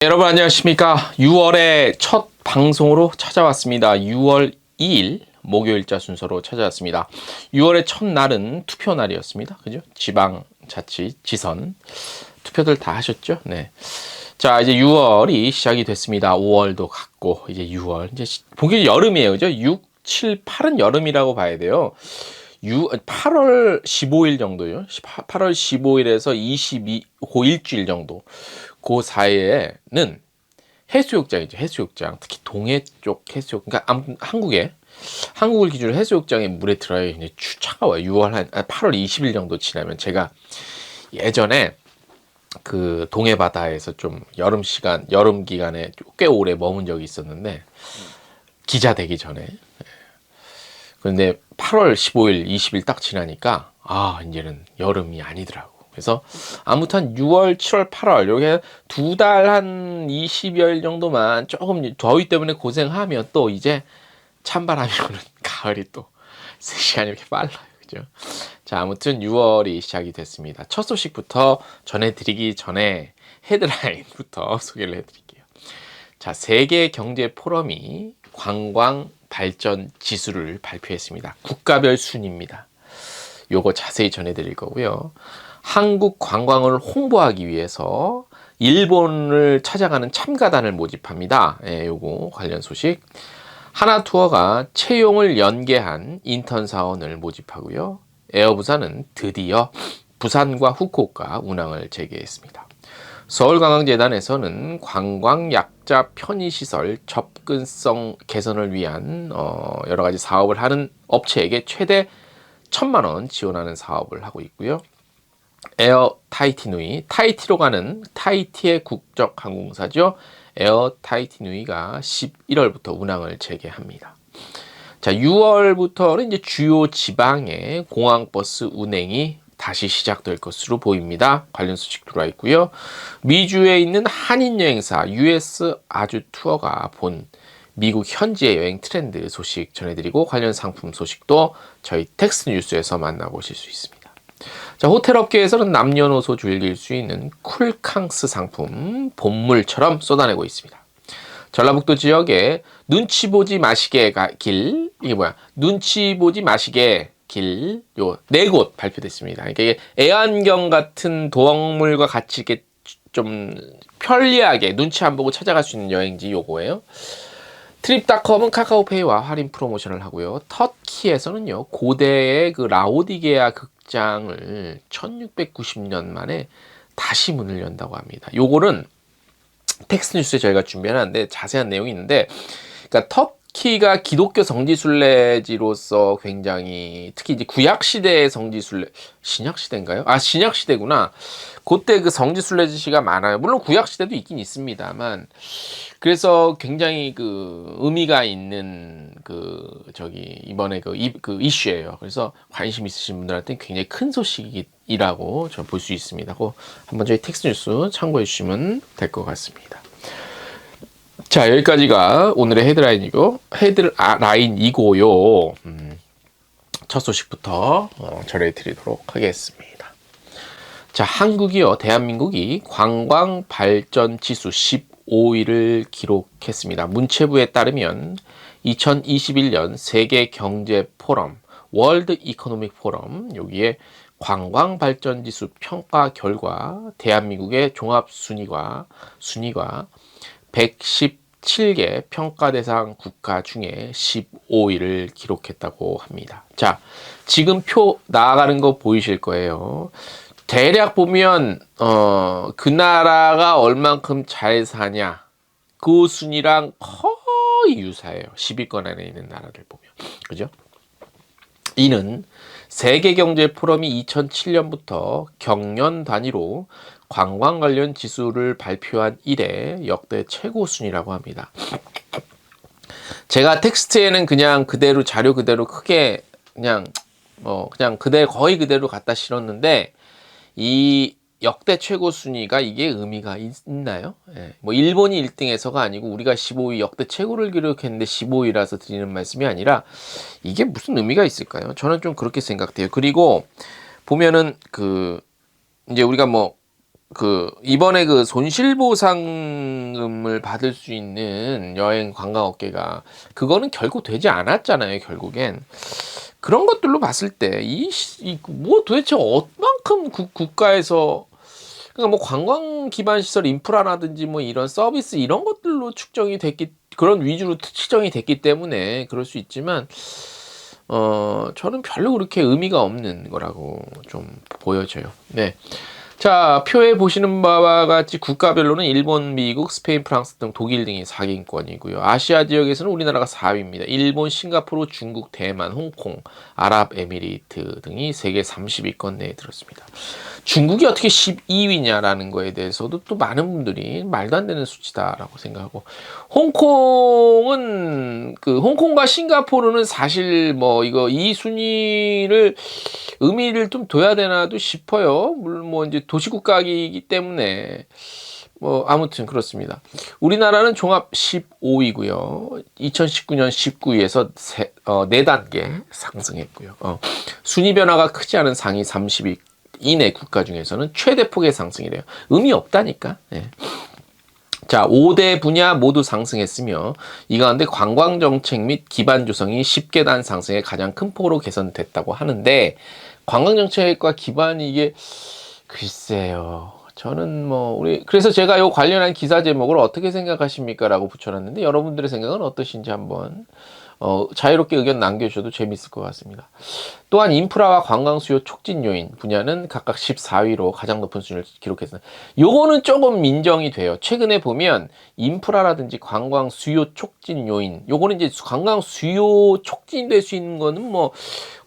여러분 안녕하십니까. 6월의 첫 방송으로 찾아왔습니다. 6월 2일 목요일자 순서로 찾아왔습니다. 6월의 첫날은 투표 날이었습니다. 그죠? 지방자치, 지선 투표들 다 하셨죠? 네. 자, 이제 6월이 시작이 됐습니다. 5월도 갔고 이제 6월 이제 보기 여름이에요. 그죠? 6, 7, 8은 여름이라고 봐야 돼요. 8월 15일 정도요. 8월 15일에서 22호 일주일 정도. 그 사이에는 해수욕장이죠. 해수욕장. 특히 동해 쪽 해수욕. 그러니까 한국을 기준으로 해수욕장에 물에 들어야 이제 차가워요. 8월 20일 정도 지나면 제가 예전에 그 동해 바다에서 좀 여름 기간에 꽤 오래 머문 적이 있었는데 기자 되기 전에. 그런데 8월 15일, 20일 딱 지나니까 이제는 여름이 아니더라고. 그래서 아무튼 6월, 7월, 8월 이렇게 두 달 한 20여일 정도만 조금 더위 때문에 고생하면 또 이제 찬바람이 오는 가을이 또 3시간이 이렇게 빨라요. 그죠? 자, 아무튼 6월이 시작이 됐습니다. 첫 소식부터 전해드리기 전에 헤드라인부터 소개를 해드릴게요. 자, 세계 경제 포럼이 관광 발전 지수를 발표했습니다. 국가별 순입니다. 요거 자세히 전해드릴 거고요. 한국 관광을 홍보하기 위해서 일본을 찾아가는 참가단을 모집합니다. 요거 관련 소식. 하나투어가 채용을 연계한 인턴 사원을 모집하고요. 에어부산은 드디어 부산과 후쿠오카 운항을 재개했습니다. 서울관광재단에서는 관광약자 편의시설 접근성 개선을 위한 여러 가지 사업을 하는 업체에게 최대 1,000만 원 지원하는 사업을 하고 있고요. 에어 타이티누이, 타이티로 가는 타이티의 국적 항공사죠. 에어 타이티누이가 11월부터 운항을 재개합니다. 자, 6월부터는 이제 주요 지방의 공항버스 운행이 다시 시작될 것으로 보입니다. 관련 소식 들어와 있고요. 미주에 있는 한인 여행사 US 아주 투어가 본 미국 현지의 여행 트렌드 소식 전해드리고 관련 상품 소식도 저희 텍스트 뉴스에서 만나보실 수 있습니다. 자, 호텔 업계에서는 남녀노소 즐길 수 있는 쿨캉스 상품 본물처럼 쏟아내고 있습니다. 전라북도 지역에 눈치 보지 마시게 길, 눈치 보지 마시게 길, 요 4곳 발표됐습니다. 그러니까 이게 애완견 같은 동물과 같이 이렇게 좀 편리하게 눈치 안 보고 찾아갈 수 있는 여행지 요거예요. 트립닷컴은 카카오페이와 할인 프로모션을 하고요. 터키에서는요, 고대의 그 라오디게아 극장을 1690년 만에 다시 문을 연다고 합니다. 요거는 텍스트 뉴스에 저희가 준비해놨는데 자세한 내용이 있는데, 그러니까 터키가 기독교 성지순례지로서 굉장히 특히 이제 구약시대의 성지순례, 신약시대인가요? 신약시대구나. 그때 그 성지순례지가 많아요. 물론 구약시대도 있긴 있습니다만, 그래서 굉장히 그 의미가 있는 이번에 그 이슈예요. 그래서 관심 있으신 분들한테 굉장히 큰 소식이라고 저 볼 수 있습니다. 한번 저희 텍스트 뉴스 참고해 주시면 될 것 같습니다. 자, 여기까지가 오늘의 헤드라인이고요. 첫 소식부터 전해드리도록 하겠습니다. 자, 대한민국이 관광 발전 지수 15위를 기록했습니다. 문체부에 따르면 2021년 세계 경제 포럼, 월드 이코노믹 포럼, 여기에 관광 발전 지수 평가 결과 대한민국의 종합 순위가 117개 평가 대상 국가 중에 15위를 기록했다고 합니다. 자, 지금 표 나아가는 거 보이실 거예요. 대략 보면 그 나라가 얼만큼 잘 사냐 그 순위랑 거의 유사해요. 10위권 안에 있는 나라들 보면. 그죠? 이는 세계경제 포럼이 2007년부터 경년 단위로 관광 관련 지수를 발표한 이래 역대 최고 순위라고 합니다. 제가 텍스트에는 그냥 그대로 자료 그대로 크게 그냥 거의 그대로 갖다 실었는데 이 역대 최고 순위가 이게 의미가 있나요? 일본이 1등에서가 아니고 우리가 15위 역대 최고를 기록했는데 15위라서 드리는 말씀이 아니라 이게 무슨 의미가 있을까요? 저는 좀 그렇게 생각돼요. 그리고 보면은 이제 우리가 이번에 그 손실보상금을 받을 수 있는 여행 관광업계가 그거는 결국 되지 않았잖아요, 결국엔. 그런 것들로 봤을 때 뭐 도대체 얼만큼 국가에서 그러니까 뭐 관광 기반 시설 인프라라든지 뭐 이런 서비스 이런 것들로 측정이 됐기 그런 위주로 측정이 됐기 때문에 그럴 수 있지만 저는 별로 그렇게 의미가 없는 거라고 좀 보여져요. 네. 자, 표에 보시는 바와 같이 국가별로는 일본, 미국, 스페인, 프랑스 등 독일 등이 4위권이고요. 아시아 지역에서는 우리나라가 4위입니다. 일본, 싱가포르, 중국, 대만, 홍콩, 아랍에미리트 등이 세계 30위권 내에 들었습니다. 중국이 어떻게 12위냐라는 거에 대해서도 또 많은 분들이 말도 안 되는 수치다라고 생각하고, 홍콩과 싱가포르는 사실 뭐 이 순위를 의미를 좀 둬야 되나도 싶어요. 물론 뭐 이제 도시국가이기 때문에 뭐 아무튼 그렇습니다. 우리나라는 종합 15위고요. 2019년 19위에서 4단계 상승했고요. 순위 변화가 크지 않은 상위 30위 이내 국가 중에서는 최대 폭의 상승이래요. 의미 없다니까. 네. 자, 5대 분야 모두 상승했으며 이 가운데 관광정책 및 기반 조성이 10계단 상승에 가장 큰 폭으로 개선됐다고 하는데, 관광정책과 기반이 이게 글쎄요. 저는 그래서 제가 요 관련한 기사 제목을 어떻게 생각하십니까? 라고 붙여놨는데, 여러분들의 생각은 어떠신지 한번 자유롭게 의견 남겨주셔도 재밌을 것 같습니다. 또한 인프라와 관광 수요 촉진 요인 분야는 각각 14위로 가장 높은 순위를 기록했습니다. 요거는 조금 인정이 돼요. 최근에 보면 인프라라든지 관광 수요 촉진 요인, 요거는 이제 관광 수요 촉진될 수 있는 거는 뭐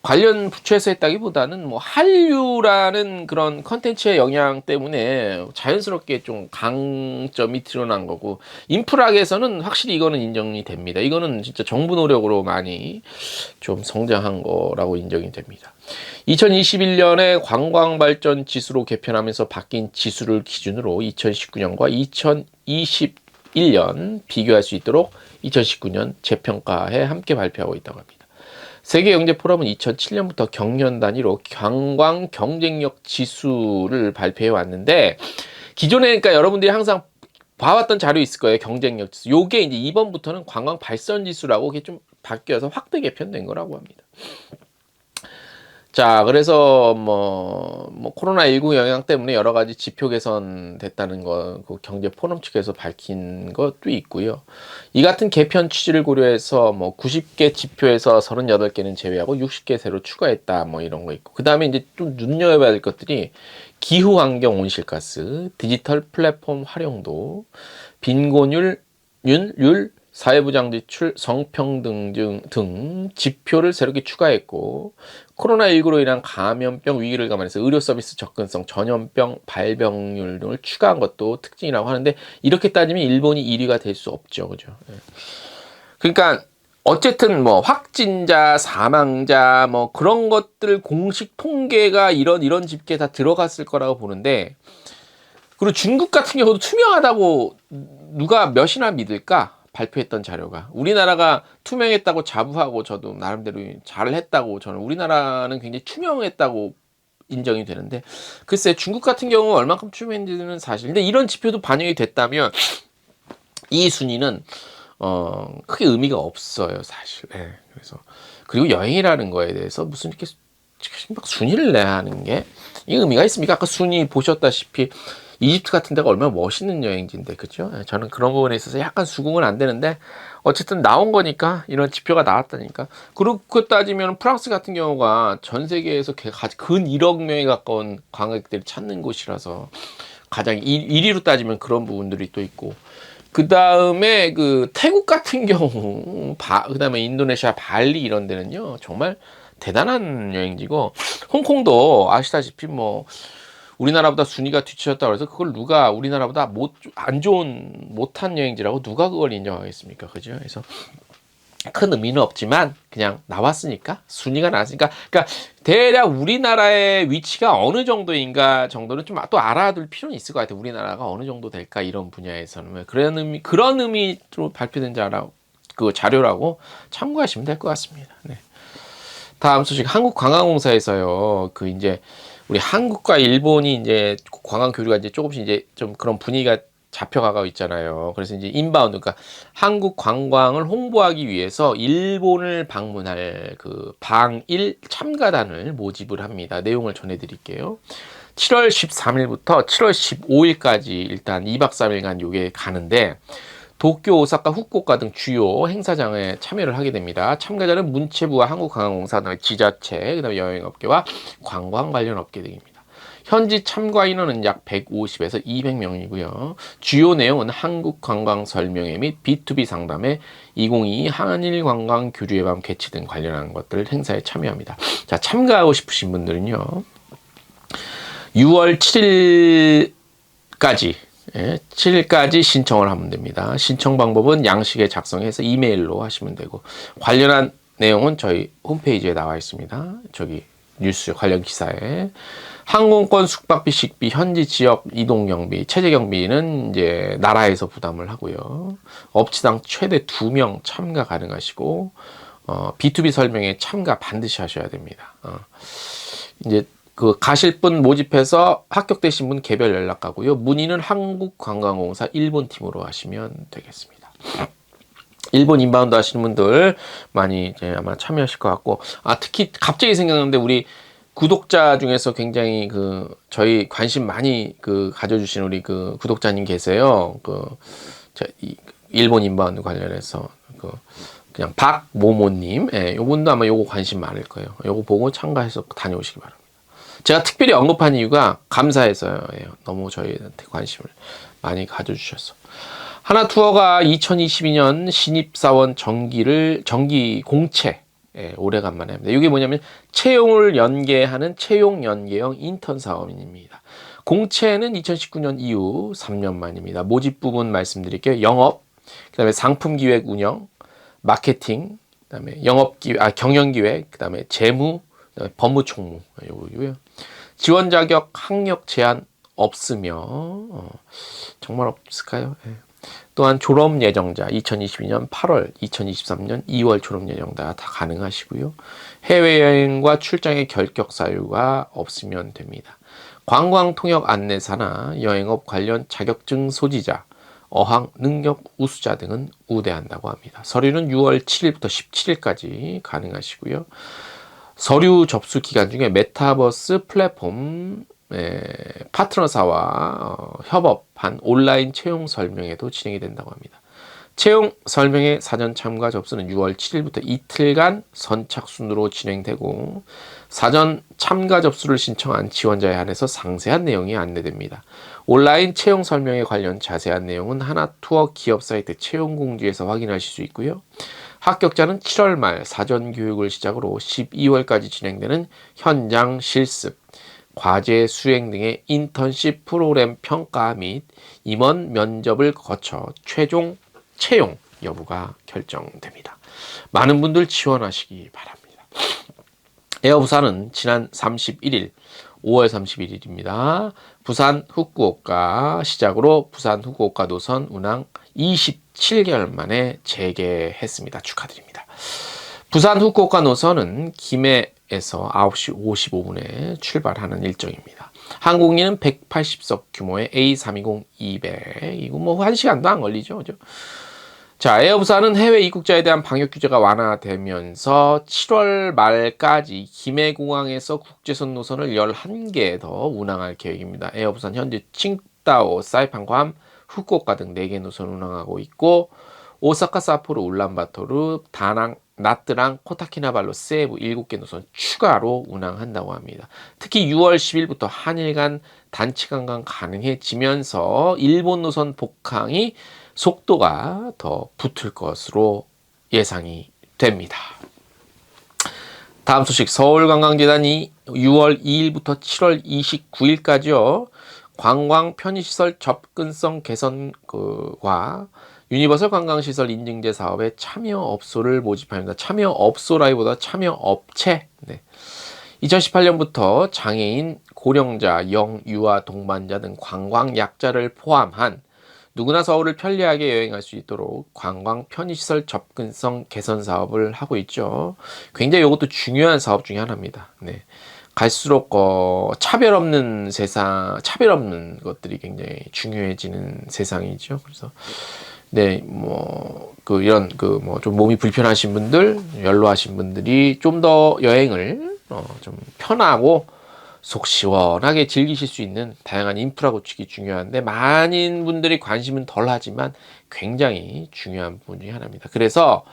관련 부처에서 했다기보다는 뭐 한류라는 그런 컨텐츠의 영향 때문에 자연스럽게 좀 강점이 드러난 거고, 인프라계에서는 확실히 이거는 인정이 됩니다. 이거는 진짜 정부 노력으로 많이 좀 성장한 거라고 인정이 됩니다. 2021년에 관광발전 지수로 개편하면서 바뀐 지수를 기준으로 2019년과 2021년 비교할 수 있도록 2019년 재평가에 함께 발표하고 있다고 합니다. 세계경제포럼은 2007년부터 경년 단위로 관광 경쟁력 지수를 발표해 왔는데, 기존에 그러니까 여러분들이 항상 봐왔던 자료 있을 거예요. 경쟁력 지수. 요게 이제 이번부터는 관광 발전 지수라고 이게 좀 바뀌어서 확대 개편된 거라고 합니다. 자, 그래서 코로나19 영향 때문에 여러 가지 지표 개선됐다는 거, 그 경제 포럼 측에서 밝힌 것도 있고요. 이 같은 개편 취지를 고려해서 90개 지표에서 38개는 제외하고 60개 새로 추가했다, 이런 거 있고. 그 다음에 이제 좀 눈여겨봐야 될 것들이 기후 환경 온실가스, 디지털 플랫폼 활용도, 빈곤율, 사회부장 지출, 성평등 등 지표를 새롭게 추가했고, 코로나19로 인한 감염병 위기를 감안해서 의료 서비스 접근성, 전염병 발병률 등을 추가한 것도 특징이라고 하는데, 이렇게 따지면 일본이 1위가 될 수 없죠, 그죠? 그러니까 어쨌든 확진자, 사망자 그런 것들 공식 통계가 이런 집계에 다 들어갔을 거라고 보는데, 그리고 중국 같은 경우도 투명하다고 누가 몇이나 믿을까? 발표했던 자료가. 우리나라가 투명했다고 자부하고 저도 나름대로 잘했다고, 저는 우리나라는 굉장히 투명했다고 인정이 되는데, 글쎄 중국 같은 경우 얼만큼 투명했는지는 사실, 근데 이런 지표도 반영이 됐다면 이 순위는 크게 의미가 없어요, 사실. 네, 그래서 그리고 여행이라는 거에 대해서 무슨 이렇게 막 순위를 내야 하는 게 이 의미가 있습니까? 아까 순위 보셨다시피 이집트 같은 데가 얼마나 멋있는 여행지인데, 그죠? 저는 그런 부분에 있어서 약간 수긍은 안 되는데, 어쨌든 나온 거니까, 이런 지표가 나왔다니까. 그렇게 따지면 프랑스 같은 경우가 전 세계에서 근 1억 명에 가까운 관광객들이 찾는 곳이라서 가장 1위로 따지면 그런 부분들이 또 있고, 그 다음에 태국 같은 경우, 그 다음에 인도네시아 발리 이런 데는요, 정말 대단한 여행지고, 홍콩도 아시다시피 우리나라보다 순위가 뒤처졌다고 해서 그걸 누가 우리나라보다 못한 여행지라고 누가 그걸 인정하겠습니까? 그죠? 그래서 큰 의미는 없지만 그냥 나왔으니까, 순위가 나왔으니까, 그러니까 대략 우리나라의 위치가 어느 정도인가 정도는 좀 또 알아둘 필요는 있을 것 같아요. 우리나라가 어느 정도 될까, 이런 분야에서는. 그런 의미로 발표된 자료라고 참고하시면 될 것 같습니다. 네. 다음 소식, 한국관광공사에서요, 이제 우리 한국과 일본이 이제 관광 교류가 이제 조금씩 이제 좀 그런 분위기가 잡혀가고 있잖아요. 그래서 이제 인바운드, 그러니까 한국 관광을 홍보하기 위해서 일본을 방문할 그 방일 참가단을 모집을 합니다. 내용을 전해드릴게요. 7월 13일부터 7월 15일까지 일단 2박 3일간 요게 가는데, 도쿄, 오사카, 후쿠오카 등 주요 행사장에 참여를 하게 됩니다. 참가자는 문체부와 한국관광공사, 그다음에 지자체, 그다음에 여행업계와 관광 관련 업계 등입니다. 현지 참가 인원은 약 150에서 200명이고요. 주요 내용은 한국 관광 설명회 및 B2B 상담회, 2022 한일 관광 교류의 밤 개최 등 관련한 것들 행사에 참여합니다. 자, 참가하고 싶으신 분들은요, 6월 7일까지 7일까지 신청을 하면 됩니다. 신청 방법은 양식에 작성해서 이메일로 하시면 되고, 관련한 내용은 저희 홈페이지에 나와 있습니다. 저기 뉴스 관련 기사에. 항공권, 숙박비, 식비, 현지 지역 이동 경비, 체제 경비는 이제 나라에서 부담을 하고요. 업체당 최대 2명 참가 가능하시고, B2B 설명에 참가 반드시 하셔야 됩니다. 이제 그 가실 분 모집해서 합격되신 분 개별 연락 가고요. 문의는 한국관광공사 일본 팀으로 하시면 되겠습니다. 일본 인바운드 하시는 분들 많이 이제 아마 참여하실 것 같고, 특히 갑자기 생각났는데, 우리 구독자 중에서 굉장히 그 저희 관심 많이 그 가져주신 우리 그 구독자님 계세요. 일본 인바운드 관련해서 그냥 박모모님, 요분도 아마 요거 관심 많을 거예요. 요거 보고 참가해서 다녀오시기 바랍니다. 제가 특별히 언급한 이유가 감사해서요. 너무 저희한테 관심을 많이 가져주셔서. 하나투어가 2022년 신입사원 정기 공채, 오래간만에 합니다. 이게 뭐냐면 채용을 연계하는 채용 연계형 인턴 사업입니다. 공채는 2019년 이후 3년 만입니다. 모집 부분 말씀드릴게요. 영업, 그다음에 상품 기획 운영, 마케팅, 그다음에 경영기획, 그다음에 재무, 그다음에 법무총무, 요거고요. 지원 자격 학력 제한 없으며, 정말 없을까요? 또한 졸업 예정자 2022년 8월, 2023년 2월 졸업 예정자 다 가능하시고요. 해외여행과 출장의 결격 사유가 없으면 됩니다. 관광통역 안내사나 여행업 관련 자격증 소지자, 어학 능력 우수자 등은 우대한다고 합니다. 서류는 6월 7일부터 17일까지 가능하시고요. 서류 접수 기간 중에 메타버스 플랫폼 파트너사와 협업한 온라인 채용 설명회도 진행이 된다고 합니다. 채용 설명회 사전 참가 접수는 6월 7일부터 이틀간 선착순으로 진행되고, 사전 참가 접수를 신청한 지원자에 한해서 상세한 내용이 안내됩니다. 온라인 채용 설명회 관련 자세한 내용은 하나투어 기업 사이트 채용 공지에서 확인하실 수 있고요. 합격자는 7월 말 사전 교육을 시작으로 12월까지 진행되는 현장 실습, 과제 수행 등의 인턴십 프로그램 평가 및 임원 면접을 거쳐 최종 채용 여부가 결정됩니다. 많은 분들 지원하시기 바랍니다. 에어부산은 지난 31일, 5월 31일입니다. 부산 후쿠오카 시작으로 부산 후쿠오카 노선 운항 27개월 만에 재개했습니다. 축하드립니다. 부산 후쿠오카 노선은 김해에서 9시 55분에 출발하는 일정입니다. 항공기는 180석 규모의 A320-200, 이거 뭐 1시간도 안 걸리죠, 그죠? 자, 에어부산은 해외 입국자에 대한 방역 규제가 완화되면서 7월 말까지 김해공항에서 국제선 노선을 11개 더 운항할 계획입니다. 에어부산 현재 칭다오, 사이판, 괌, 후쿠오카 등 4개 노선 운항하고 있고, 오사카, 사포로, 울란바토르, 다낭, 나트랑, 코타키나발루, 세부 7개 노선 추가로 운항한다고 합니다. 특히 6월 10일부터 한일 간 단체 관광 가능해지면서 일본 노선 복항이 속도가 더 붙을 것으로 예상이 됩니다. 다음 소식, 서울관광재단이 6월 2일부터 7월 29일까지요. 관광 편의시설 접근성 개선과 유니버설 관광시설 인증제 사업에 참여업소를 모집합니다. 참여업소라기보다 참여업체. 2018년부터 장애인, 고령자, 영, 유아, 동반자 등 관광약자를 포함한 누구나 서울을 편리하게 여행할 수 있도록 관광 편의시설 접근성 개선 사업을 하고 있죠. 굉장히 이것도 중요한 사업 중에 하나입니다. 갈수록 차별 없는 세상, 차별 없는 것들이 굉장히 중요해지는 세상이죠. 그래서 네, 이런 좀 몸이 불편하신 분들, 연로하신 분들이 좀 더 여행을 좀 편하고 속 시원하게 즐기실 수 있는 다양한 인프라 구축이 중요한데, 많은 분들이 관심은 덜 하지만 굉장히 중요한 부분 중에 하나입니다. 그래서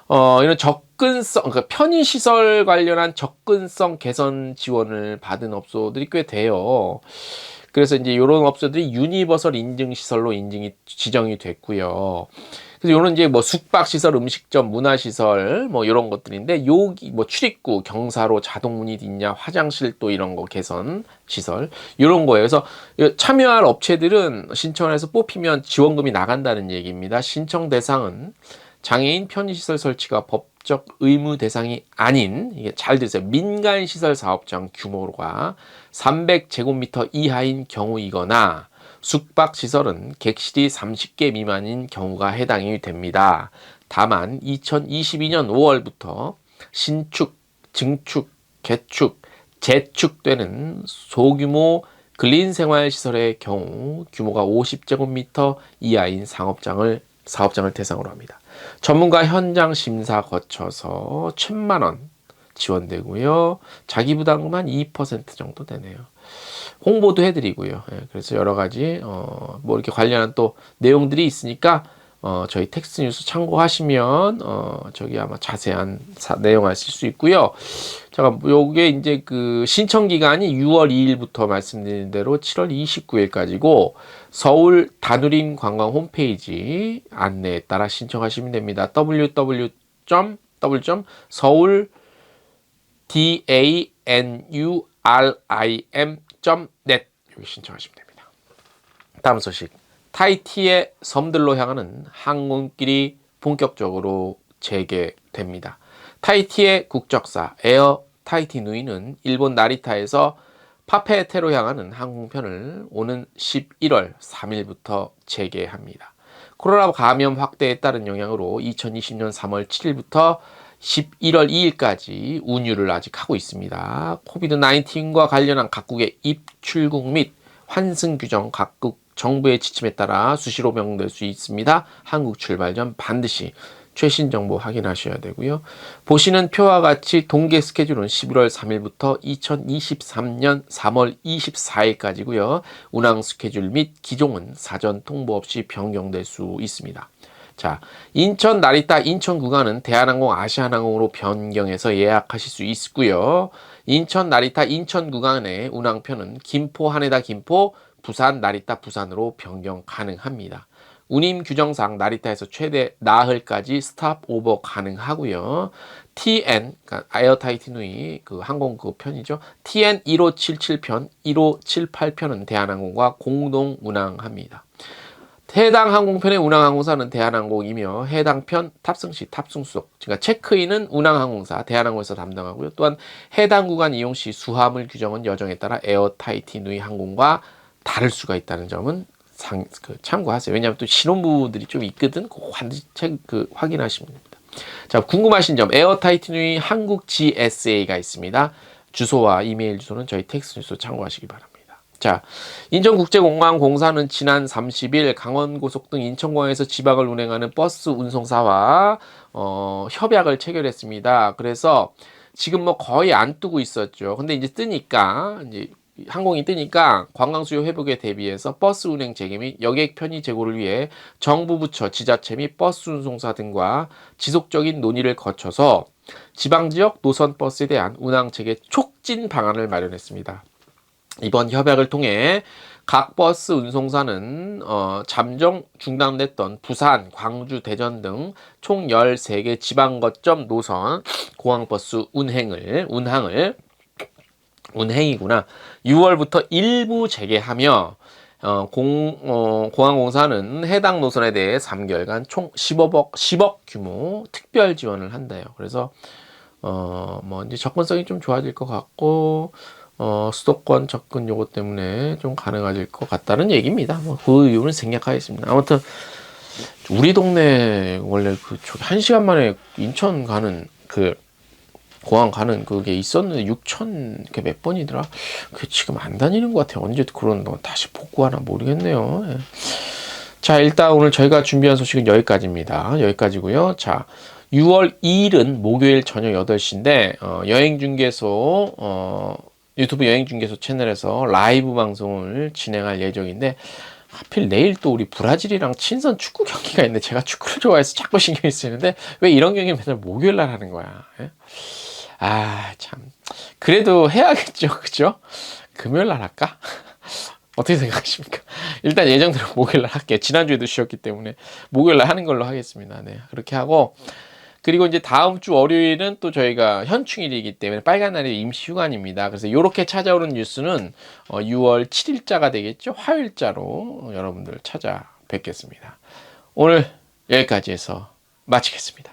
이런 접근성, 그러니까 편의시설 관련한 접근성 개선 지원을 받은 업소들이 꽤 돼요. 그래서 이제 이런 업소들이 유니버설 인증시설로 지정이 됐고요. 그래서 요런 이제 숙박시설, 음식점, 문화시설, 이런 것들인데, 여기 출입구, 경사로, 자동문이 있냐, 화장실 또 이런 거 개선 시설, 요런 거예요. 그래서 참여할 업체들은 신청을 해서 뽑히면 지원금이 나간다는 얘기입니다. 신청 대상은 장애인 편의시설 설치가 법적 의무 대상이 아닌, 이게 잘 들으세요, 민간시설 사업장 규모가 300제곱미터 이하인 경우이거나, 숙박시설은 객실이 30개 미만인 경우가 해당이 됩니다. 다만 2022년 5월부터 신축, 증축, 개축, 재축되는 소규모 근린생활시설의 경우 규모가 50제곱미터 이하인 사업장을 대상으로 합니다. 전문가 현장 심사 거쳐서 1,000만 원 지원되고요. 자기 부담금 한 2% 정도 되네요. 홍보도 해드리고요. 그래서 여러 가지 이렇게 관련한 또 내용들이 있으니까 저희 텍스트 뉴스 참고하시면 저기 아마 자세한 내용 아실 수 있고요. 제가 요게 이제 그 신청 기간이 6월 2일부터 말씀드린 대로 7월 29일까지고, 서울 다누림 관광 홈페이지 안내에 따라 신청하시면 됩니다. www.서울 danurim.net 여기 신청하시면 됩니다. 다음 소식. 타히티의 섬들로 향하는 항공길이 본격적으로 재개됩니다. 타히티의 국적사 에어 타히티 누이는 일본 나리타에서 파페테로 향하는 항공편을 오는 11월 3일부터 재개합니다. 코로나 감염 확대에 따른 영향으로 2020년 3월 7일부터 11월 2일까지 운유를 아직 하고 있습니다. 코비드-19과 관련한 각국의 입출국 및 환승 규정 각국 정부의 지침에 따라 수시로 변경될 수 있습니다. 한국 출발 전 반드시 최신 정보 확인하셔야 되고요. 보시는 표와 같이 동계 스케줄은 11월 3일부터 2023년 3월 24일까지고요. 운항 스케줄 및 기종은 사전 통보 없이 변경될 수 있습니다. 자, 인천 나리타 인천 구간은 대한항공 아시아나항공으로 변경해서 예약하실 수 있고요. 인천 나리타 인천 구간의 운항표는 김포 하네다 김포, 부산 나리타 부산으로 변경 가능합니다. 운임 규정상 나리타에서 최대 나흘까지 스탑 오버 가능하고요. TN, 그러니까 에어 타히티 누이 그 항공 그 편이죠. TN 1577편, 1578편은 대한항공과 공동 운항합니다. 해당 항공편의 운항항공사는 대한항공이며, 해당 편 탑승 시 탑승 수속, 그러니까 체크인은 운항항공사 대한항공에서 담당하고요. 또한 해당 구간 이용 시 수화물 규정은 여정에 따라 에어 타히티 누이 항공과 다를 수가 있다는 점은 참고하세요. 왜냐하면 또 신혼부들이 좀 있거든. 반드시 확인하시면 됩니다. 자, 궁금하신 점, 에어 타히티 누이 한국 GSA가 있습니다. 주소와 이메일 주소는 저희 텍스트 뉴스 참고하시기 바랍니다. 자, 인천국제공항공사는 지난 30일 강원고속 등 인천공항에서 지방을 운행하는 버스 운송사와 협약을 체결했습니다. 그래서 지금 거의 안 뜨고 있었죠. 근데 이제 항공이 뜨니까 관광 수요 회복에 대비해서 버스 운행 재개 및 여객 편의 제고를 위해 정부 부처, 지자체 및 버스 운송사 등과 지속적인 논의를 거쳐서 지방 지역 노선 버스에 대한 운항 재개 촉진 방안을 마련했습니다. 이번 협약을 통해 각 버스 운송사는 잠정 중단됐던 부산, 광주, 대전 등 총 13개 지방 거점 노선 공항버스 운행이구나. 6월부터 일부 재개하며 공항공사는 해당 노선에 대해 3개월간 총 10억 규모 특별 지원을 한대요. 그래서 이제 접근성이 좀 좋아질 것 같고, 수도권 접근 요거 때문에 좀 가능해질 것 같다는 얘기입니다. 그 이유는 생략하겠습니다. 아무튼 우리 동네 원래 1시간 만에 인천 가는 공항 가는 그게 있었는데 6천 몇 번이더라. 그 지금 안 다니는 것 같아요. 언제 그런 거 다시 복구하나 모르겠네요. 예. 자, 일단 오늘 저희가 준비한 소식은 여기까지입니다. 여기까지고요. 자, 6월 2일은 목요일 저녁 8시인데 여행중개소 유튜브 여행중개소 채널에서 라이브 방송을 진행할 예정인데, 하필 내일 또 우리 브라질이랑 친선 축구 경기가 있는데, 제가 축구를 좋아해서 자꾸 신경이 쓰이는데 왜 이런 경기 맨날 목요일 날 하는 거야. 예? 아, 참. 그래도 해야겠죠. 그죠? 금요일 날 할까? 어떻게 생각하십니까? 일단 예정대로 목요일 날 할게요. 지난주에도 쉬었기 때문에 목요일 날 하는 걸로 하겠습니다. 네. 그렇게 하고, 그리고 이제 다음 주 월요일은 또 저희가 현충일이기 때문에 빨간 날이 임시 휴관입니다. 그래서 이렇게 찾아오는 뉴스는 6월 7일자가 되겠죠. 화요일자로 여러분들 찾아뵙겠습니다. 오늘 여기까지 해서 마치겠습니다.